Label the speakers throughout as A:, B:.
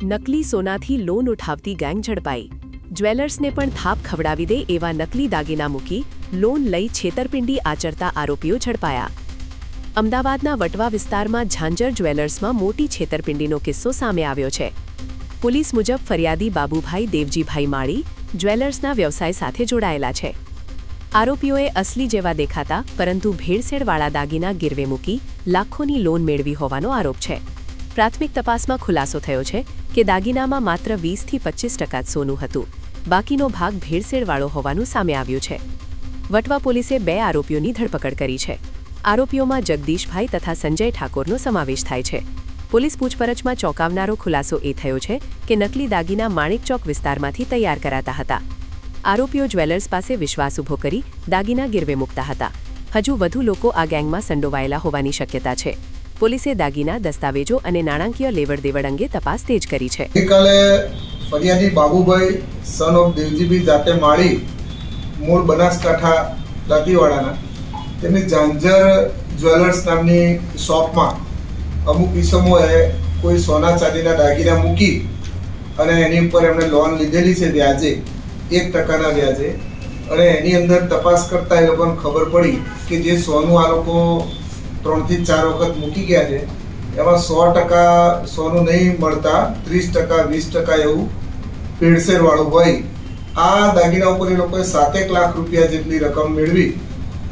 A: નકલી સોનાથી loan ઉઠાવતી gang ઝડપાઈ। જ્વેલર્સને પણ થાપ ખવડાવી દે એવા નકલી દાગીના મૂકી લોન લઈ છેતરપિંડી આચરતા આરોપીઓ ઝડપાયા। અમદાવાદના વટવા વિસ્તારમાં ઝાંઝર જ્વેલર્સમાં મોટી છેતરપિંડીનો કિસ્સો સામે આવ્યો છે। પોલીસ મુજબ ફરિયાદી બાબુભાઈ દેવજીભાઈ માળી જ્વેલર્સના વ્યવસાય સાથે જોડાયેલા છે। આરોપીઓએ અસલી જેવા દેખાતા પરંતુ ભેળસેળવાળા દાગીના ગીરવે મૂકી લાખોની લોન મેળવી હોવાનો આરોપ છે। પ્રાથમિક તપાસમાં ખુલાસો થયો છે કે દાગીનામાં માત્ર 20 થી 25% જ સોનું હતું, બાકીનો ભાગ ભેળસેળવાળો હોવાનું સામે આવ્યું છે। વટવા પોલીસે 2 આરોપીઓની ધરપકડ કરી છે। આરોપીઓમાં જગદીશભાઈ તથા સંજય ઠાકોરનો સમાવેશ થાય છે। પોલીસ પૂછપરછમાં ચોંકાવનારો ખુલાસો એ થયો છે કે નકલી દાગીના માણેકચોક વિસ્તારમાંથી તૈયાર કરાતા હતા। આરોપીઓ જ્વેલર્સ પાસે વિશ્વાસ ઊભો કરી દાગીના ગીરવે મૂકતા હતા। હજુ વધુ લોકો આ ગેંગમાં સંડોવાયેલા હોવાની શક્યતા છે। પોલીસે દાગીના, દસ્તાવેજો અને નાણાકીય લેવડ-દેવડ અંગે તપાસ તેજ કરી છે।
B: ગઈકાલે ફરિયાદી બાબુભાઈ સન ઓફ દેવજીભાઈ જાતે માળી મૂળ બનાસકાંઠા દાંતીવાડાના તેમની ઝાંઝર જ્વેલર્સ નામની શોપમાં અમુક ઇસમોએ કોઈ સોના ચાંદીના દાગીના મૂકી અને એની ઉપર એમણે લોન લીધેલી છે વ્યાજે 1% વ્યાજે, અને એની અંદર તપાસ કરતા એ લોકોને ખબર પડી કે જે સોનું આ લોકો 3 થી 4 વખત મૂકી ગયા છે એમાં 100% સોનું નહીં મળતા 30%, 20% એવું ભેળસેળવાળું હોય। આ દાગીના ઉપર એ લોકોએ 7 લાખ રૂપિયા જેટલી રકમ મેળવી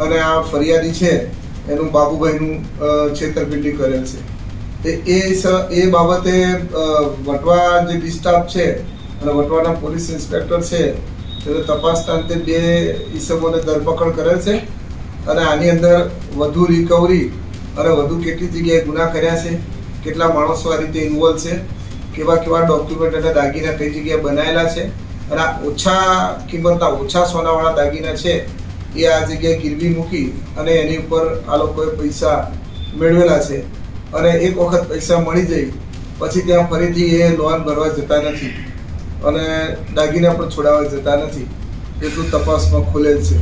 B: અને આ ફરિયાદી છે એનું બાબુભાઈનું છેતરપિંડી કરેલ છે। એ બાબતે વટવા જે ડિસ્ટાફ છે અને વટવાના પોલીસ ઇન્સ્પેક્ટર છે તેને તપાસના અંતે 2 ઇસમોને ધરપકડ કરેલ છે અને આની અંદર વધુ રિકવરી અને વધુ કેટલી જગ્યાએ ગુના કર્યા છે, કેટલા માણસો આ રીતે ઇન્વોલ્વ છે, કેવા ડોક્યુમેન્ટ અને દાગીના કઈ જગ્યાએ બનાવેલા છે, અને આ ઓછા કિંમતના ઓછા સોનાવાળા દાગીના છે એ આ જગ્યાએ ગીરવી મૂકી અને એની ઉપર આ લોકોએ પૈસા મેળવેલા છે। અને એક વખત પૈસા મળી જાય પછી ત્યાં ફરીથી એ લોન ભરવા જતા નથી અને દાગીના પણ છોડાવવા જતા નથી, એટલું તપાસમાં ખુલેલ છે।